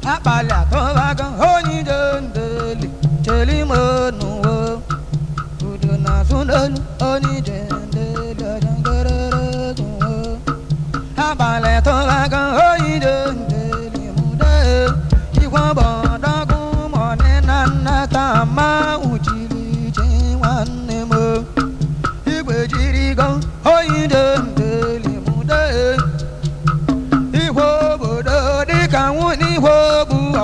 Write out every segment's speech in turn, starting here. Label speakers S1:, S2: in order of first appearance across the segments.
S1: Apalha tovaga honi dendeli cheli monu uduna sunel honi dendeli jangarara apalha tovaga honi dendeli muda iwa banda kumone nana tama uchili chenwane mo igwe jiri go honi dendeli muda iwo bodo de kawuni wo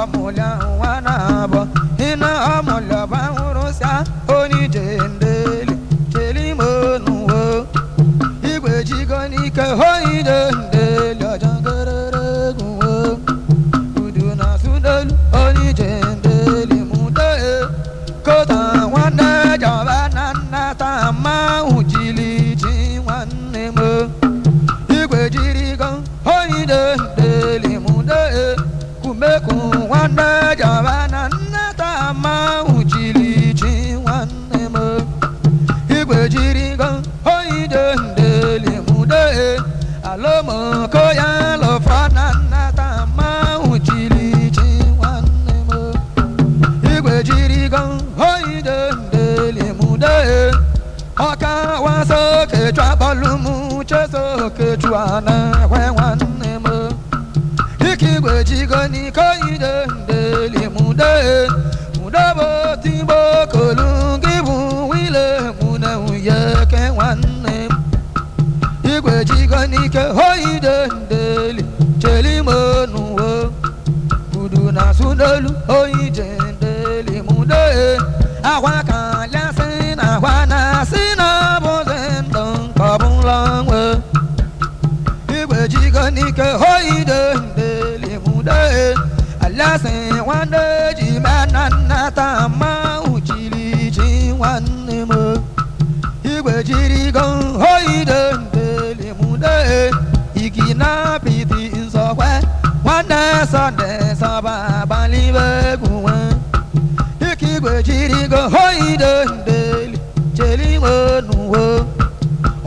S1: amola wana bo ina amola ba urusa oni dendele cheli monu wo igwe jigo ni ke hoi dendele jangarara wo uduna sudal oni dendele mude kota wana jabana na tama ujili jinwane mo igwe jirigo hoi dendele mude kumeku wana jabana nata ma ujili chi wane mo igwe jirigo hoi dendele mude alomo koya lo fana nata ma ujili chi wane mo igwe jirigo hoi dendele mude aka waso ke chwa balumu cheso ke chwa na wane mo ikigwe jigo ni koi dendele mude bo timbo kolungi bu wile muna uye ke wane igwe jigo ni ke hoi dendele cheli monu wo uduna sundelu hoi dendele mude awa kalya sina wana sina bozen don kabun langwe igwe jigo ni ke hoi dendele mude alase wande jimana nata ma uchili jinwane mo igwe jirigo hoi dendele mude ikina piti insokwe wande sande soba balibe kuwe ikigwe jirigo hoi dendele cheli monu wo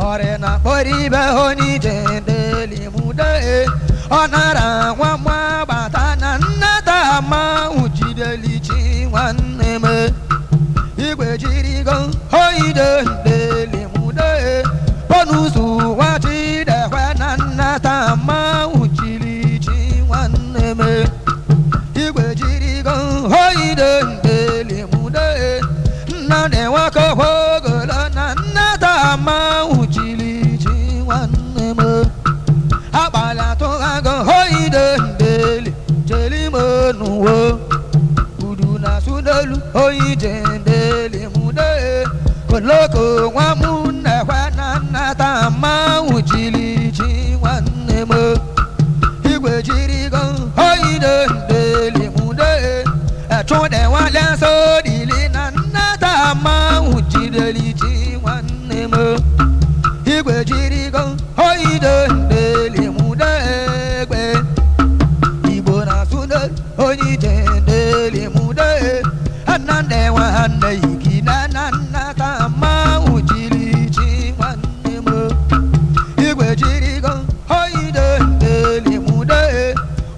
S1: ore na poribe honi dendele mude onara wamwa batana nata ma ujideli chi wane me igwe jirigo hoi dendele mude bonusu wati de wana nata ma ujili chi wane me igwe jirigo hoi dendele mude nane wako hogola nata ma ujili chi wane me abala to ago hoi dendele cheli monu wo uduna sudelu hoi dendele mude koloko wamuna wana nata ma ujili chi wane mo igwe jirigo hoi dendele mude chode wala so dili nata ma ujili chi wane mo igwe jirigo hoi dendele hoi dendele mude anande wa ande ikina nata ma ujili chi wane mo igwe jirigo hoi dendele mude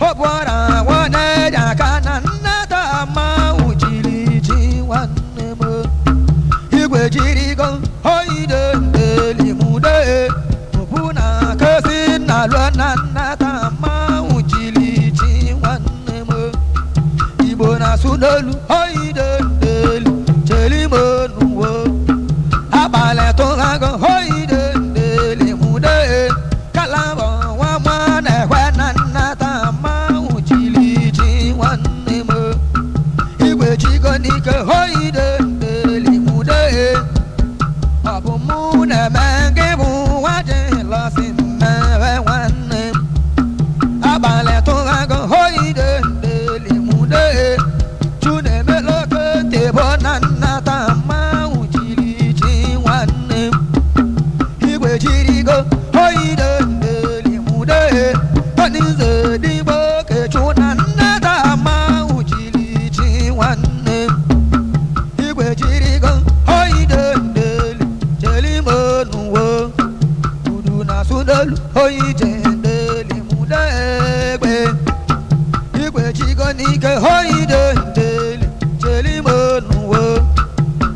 S1: obwara wane jakana nata ma ujili chi wane mo igwe jirigo hoi dendele mude obuna kasi na lwana nata ma ujili chi wane mo ibona sundelu hoi dendele cheli monu wo abale to ago hoi dendele mude kalabo wa mane wana nata ma ujili chi wane mo igwe jigo ni ke hoi dendele mude abu mune menge bu waje lasin me wane abale to ago hoi dendele mude chune melo hoide ndeli cheli monuwo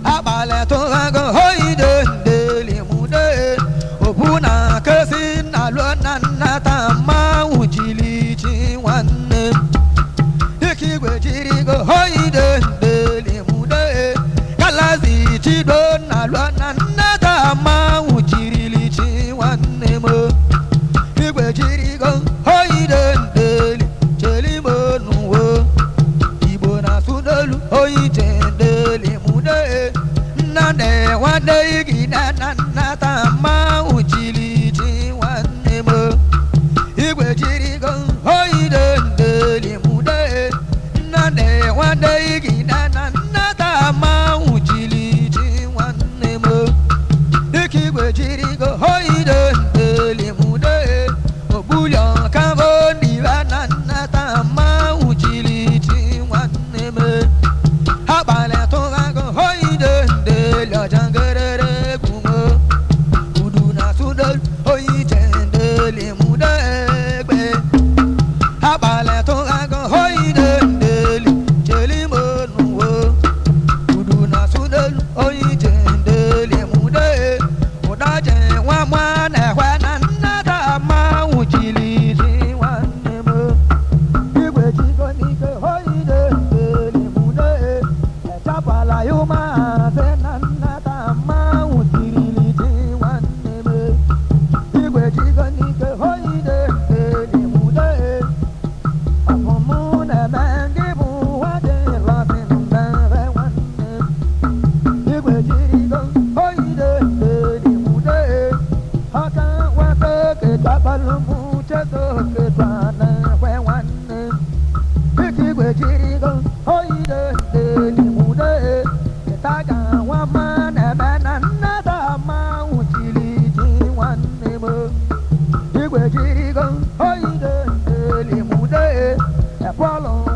S1: abale to go hoide ndeli mude obuna kasi na lona na tama ujili chi wanne ikigwe jiri go hoide ndeli mude kalazi chi do na lona na tama ujili chi wanne mo igwe jiri go hoide ndeli cheli monuwo ibo na sudolu hoide ndeli mude nande wade igi na na tama ujili chi wanne mo igwe jiri go hoide ndeli mude nande wade igi na na tama ujili chi wanne mo ikigwe jiri go hoide ndeli mude obulyo kavo diva na tama ujili chi wanne mo habale to go hoide ndeli jangerere gumo uduna sudol hoide ndeli mude gbe habale to go hoide ndeli cheli monuwo uduna sudol hoide ndeli mude udaje wa mwana kwa na tama ujili ji wanne mo igwe chigo ni ke hoide ndeli mude chapala yuma se na tama ujili ji wanne mo igwe chigo ni ke hoide ndeli mude apomu na mangi bu wade la tinda re wanne igwe chigo hoide ndeli mude haka wate ke tabalu mu cheto ke twana we wanne ikigwe chigo hoide ndeli mude taga wa mana na tama ujili ji wanne mo igwe chigo hoide ndeli mude polo